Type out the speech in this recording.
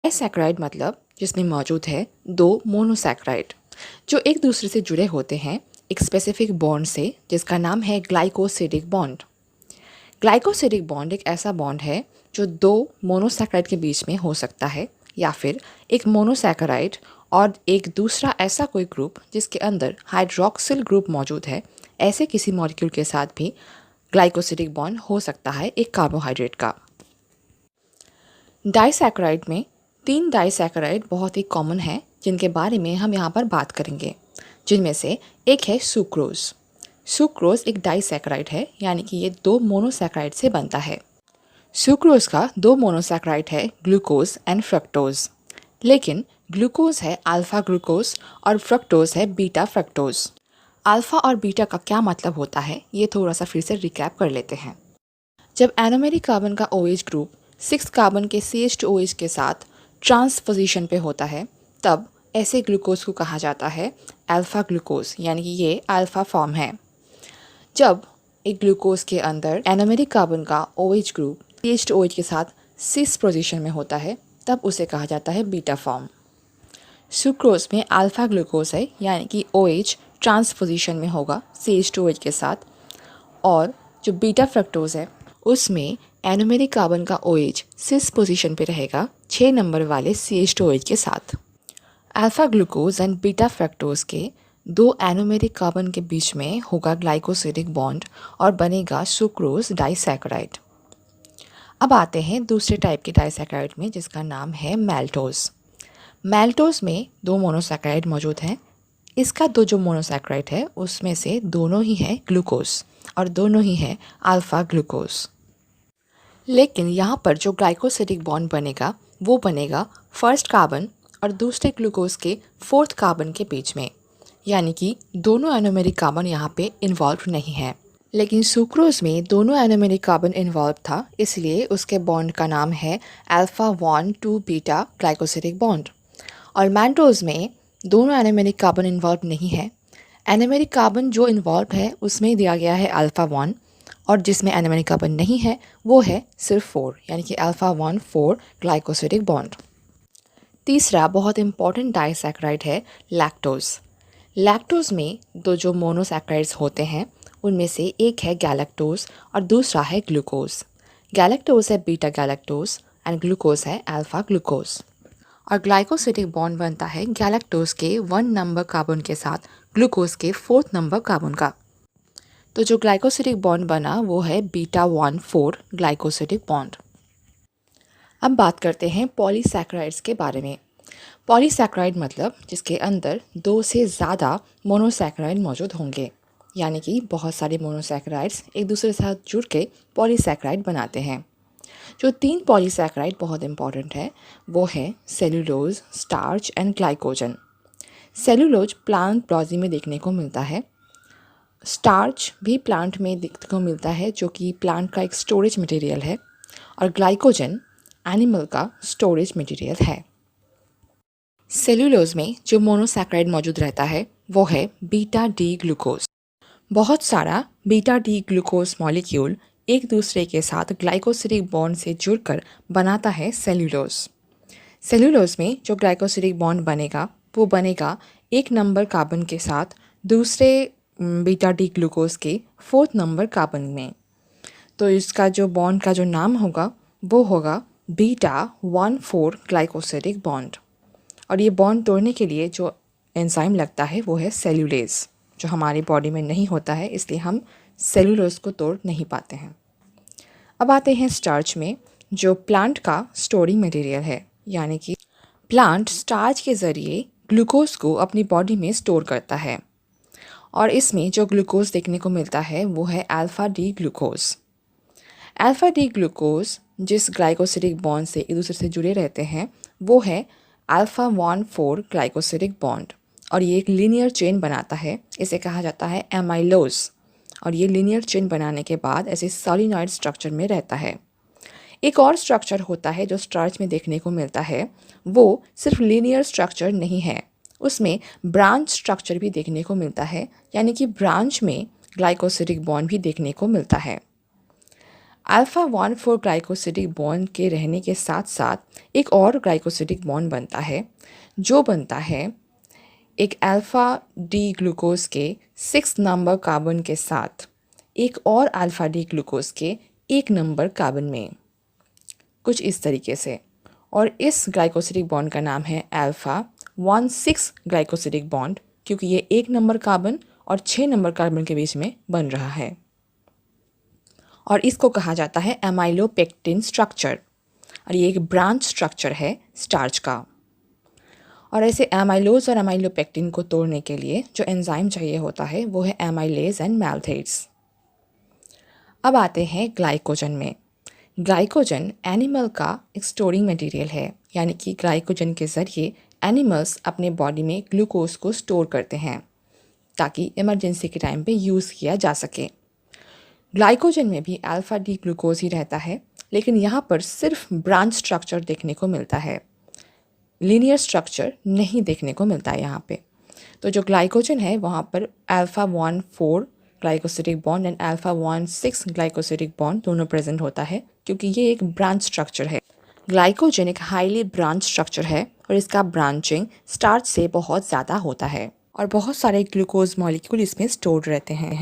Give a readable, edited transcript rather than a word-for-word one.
Disaccharide मतलब जिसमें मौजूद है दो मोनोसैकेराइड जो एक दूसरे से जुड़े होते हैं एक स्पेसिफिक बॉन्ड से जिसका नाम है ग्लाइकोसिडिक बॉन्ड। ग्लाइकोसिडिक बॉन्ड एक ऐसा बॉन्ड है जो दो मोनोसैकेराइड के बीच में हो सकता है या फिर एक मोनोसैकेराइड और एक दूसरा ऐसा कोई ग्रुप जिसके अंदर हाइड्रोक्सिल ग्रुप मौजूद है, ऐसे किसी मॉलिक्यूल के साथ भी ग्लाइकोसिडिक बॉन्ड हो सकता है एक कार्बोहाइड्रेट का। डाइसैकेराइड में 3 डाइसैकेराइड बहुत ही कॉमन है जिनके बारे में हम यहाँ पर बात करेंगे, जिनमें से एक है सुक्रोज। सुक्रोज एक डाइसैकेराइड है, यानी कि ये 2 मोनोसैकेराइड से बनता है। सुक्रोज का 2 मोनोसैकेराइड है ग्लूकोज एंड फ्रक्टोज, लेकिन ग्लूकोज है अल्फा ग्लूकोज और फ्रक्टोज है बीटा फ्रक्टोज। अल्फा और बीटा का क्या मतलब होता है ये थोड़ा सा फिर से रिकैप कर लेते हैं। जब एरोमेरिक कार्बन का OH ग्रुप 6 कार्बन के CH2OH के साथ ट्रांस पोजीशन पे होता है, तब ऐसे ग्लूकोज को कहा जाता है अल्फा ग्लूकोज, यानी कि ये अल्फा फॉर्म है। जब एक ग्लूकोज के अंदर एरोमेरिक कार्बन का OH ग्रुप CH2OH के साथ सिस पोजीशन में होता है, तब उसे कहा जाता है बीटा फॉर्म। सुक्रोज में अल्फा ग्लूकोज है, यानी कि OH ट्रांस पोजीशन में होगा CH2OH के साथ, और जो बीटा फ्रक्टोज है उसमें एरोमेरिक कार्बन का OH सिस पोजीशन पे रहेगा 6 नंबर वाले CH2OH के साथ। Alpha glucose and beta fructose के 2 एरोमेरिक कार्बन के बीच में होगा ग्लाइकोसिडिक बॉन्ड और बनेगा सुक्रोज डाइसैकेराइड। अब आते हैं दूसरे टाइप के डाइसैकेराइड में, जिसका नाम है मैल्टोज। मैल्टोज में 2 मोनोसैकेराइड मौजूद हैं। इसका 2 जो मोनोसैकेराइड है उसमें से दोनों ही है ग्लूकोज और दोनों ही है अल्फा ग्लूकोज। लेकिन यहाँ पर जो ग्लाइकोसिडिक बॉन्ड बनेगा वो बनेगा फर्स्ट कार्बन और दूसरे ग्लूकोज के 4th कार्बन के बीच में, यानी कि दोनों एरोमेरिक कार्बन यहाँ पे इन्वॉल्व नहीं है। लेकिन सुक्रोज में दोनों एरोमेरिक कार्बन इन्वॉल्व था, इसलिए उसके बॉन्ड का नाम है अल्फा 1,2 बीटा ग्लाइकोसिडिक बॉन्ड। और मैल्टोज में दोनों एरोमेरिक कार्बन इन्वॉल्व नहीं है। एरोमेरिक कार्बन जो इन्वॉल्व है उसमें दिया गया है अल्फा 1, और जिसमें एरोमेरिक कार्बन नहीं है वो है सिर्फ 4, यानी कि अल्फा 1,4 ग्लाइकोसिडिक बॉन्ड। तीसरा बहुत इंपॉर्टेंट डाइसैकेराइड है लैक्टोज। लैक्टोज में 2 जो मोनोसैकेराइड्स होते हैं उनमें से एक है गैलेक्टोज और दूसरा है ग्लूकोज। गैलेक्टोज है बीटा गैलेक्टोज एंड ग्लूकोज है अल्फा ग्लूकोज। और ग्लाइकोसिडिक बॉन्ड बनता है गैलेक्टोज के 1 नंबर कार्बन के साथ ग्लूकोज के 4th नंबर कार्बन का। तो जो ग्लाइकोसिडिक बॉन्ड बना वो है बीटा 1,4 ग्लाइकोसिडिक बॉन्ड। अब बात करते हैं पॉलीसैकेराइड्स के बारे में। पॉलीसैकेराइड मतलब जिसके अंदर 2 से ज़्यादा मोनोसैकेराइड मौजूद होंगे, यानी कि बहुत सारे मोनोसैकेराइड्स एक दूसरे के साथ जुड़ के पॉलीसैकेराइड बनाते हैं। जो 3 पॉलीसैकेराइड बहुत इंपॉर्टेंट है वो है cellulose, starch and glycogen. Cellulose plant biology में देखने को मिलता है। स्टार्च भी प्लांट में देखने को मिलता है जो कि प्लांट का एक स्टोरेज मटेरियल है, और ग्लाइकोजन एनिमल का स्टोरेज मटेरियल है। सेलुलोज में जो मोनोसैकेराइड मौजूद रहता है वो है बीटा डी ग्लूकोज। बहुत सारा बीटा डी ग्लूकोज मॉलिक्यूल एक दूसरे के साथ ग्लाइकोसिडिक बॉन्ड से जुड़कर बनाता है सेलुलोज। सेलुलोज में जो ग्लाइकोसिडिक बॉन्ड बनेगा वो बनेगा 1 नंबर कार्बन के साथ दूसरे बीटा डी ग्लूकोज के 4th नंबर कार्बन में। तो इसका जो बॉन्ड का जो नाम होगा वो होगा बीटा 1,4 ग्लाइकोसिडिक बॉन्ड। और ये बॉन्ड तोड़ने के लिए जो एंजाइम लगता है वो है सेलुलेज, जो हमारी बॉडी में नहीं होता है, इसलिए हम सेलुलोज को तोड़ नहीं पाते हैं। अब आते हैं स्टार्च में, जो प्लांट का स्टोरिंग मटेरियल है, यानी कि प्लांट स्टार्च के ज़रिए ग्लूकोज को अपनी बॉडी में स्टोर करता है। और इसमें जो ग्लूकोज देखने को मिलता है वो है alpha D glucose. Alpha D glucose जिस ग्लाइकोसिडिक बॉन्ड से एक दूसरे से जुड़े रहते हैं वो है अल्फा 1,4 ग्लाइकोसिडिक बॉन्ड, और ये एक लीनियर चेन बनाता है। इसे कहा जाता है एमाइलोज, और ये लीनियर चेन बनाने के बाद ऐसे सॉलिनॉइड स्ट्रक्चर में रहता है। एक और स्ट्रक्चर होता है जो स्टार्च में देखने को मिलता है, वो सिर्फ लीनियर स्ट्रक्चर नहीं है, उसमें ब्रांच स्ट्रक्चर भी देखने को मिलता है, यानी कि ब्रांच में ग्लाइकोसिडिक बॉन्ड भी देखने को मिलता है। अल्फ़ा 1,4 ग्लाइकोसिडिक बॉन्ड के रहने के साथ साथ एक और ग्लाइकोसिडिक बॉन्ड बनता है, जो बनता है एक अल्फ़ा डी ग्लूकोज के 6 नंबर कार्बन के साथ एक और अल्फ़ा डी ग्लूकोज के 1 नंबर कार्बन में, कुछ इस तरीके से। और इस ग्लाइकोसिडिक बॉन्ड का नाम है अल्फ़ा 1,6 ग्लाइकोसिडिक बॉन्ड, क्योंकि ये 1 नंबर कार्बन और 6 नंबर कार्बन के बीच में बन रहा है। और इसको कहा जाता है एमाइलोपेक्टिन स्ट्रक्चर, और ये एक ब्रांच स्ट्रक्चर है स्टार्च का। और ऐसे एमाइलोज और एमाइलोपेक्टिन को तोड़ने के लिए जो एंजाइम चाहिए होता है वो है एमाइलेज एंड मैल्थेट्स। अब आते हैं ग्लाइकोजन में। ग्लाइकोजन एनिमल का एक स्टोरिंग मटेरियल है, यानी कि ग्लाइकोजन के ज़रिए एनिमल्स अपने बॉडी में ग्लूकोज को स्टोर करते हैं ताकि इमरजेंसी के टाइम पे यूज़ किया जा सके। ग्लाइकोजन में भी अल्फ़ा डी ग्लूकोज ही रहता है, लेकिन यहाँ पर सिर्फ ब्रांच स्ट्रक्चर देखने को मिलता है, लीनियर स्ट्रक्चर नहीं देखने को मिलता है यहाँ पे। तो जो ग्लाइकोजन है वहाँ पर alpha 1,4 glycosidic bond and alpha 1,6 glycosidic bond दोनों प्रेजेंट होता है, क्योंकि ये एक ब्रांच स्ट्रक्चर है। ग्लाइकोजन एक हाईली ब्रांच स्ट्रक्चर है और इसका ब्रांचिंग स्टार्च से बहुत ज़्यादा होता है और बहुत सारे ग्लूकोज मॉलिक्यूल इसमें स्टोर्ड रहते हैं।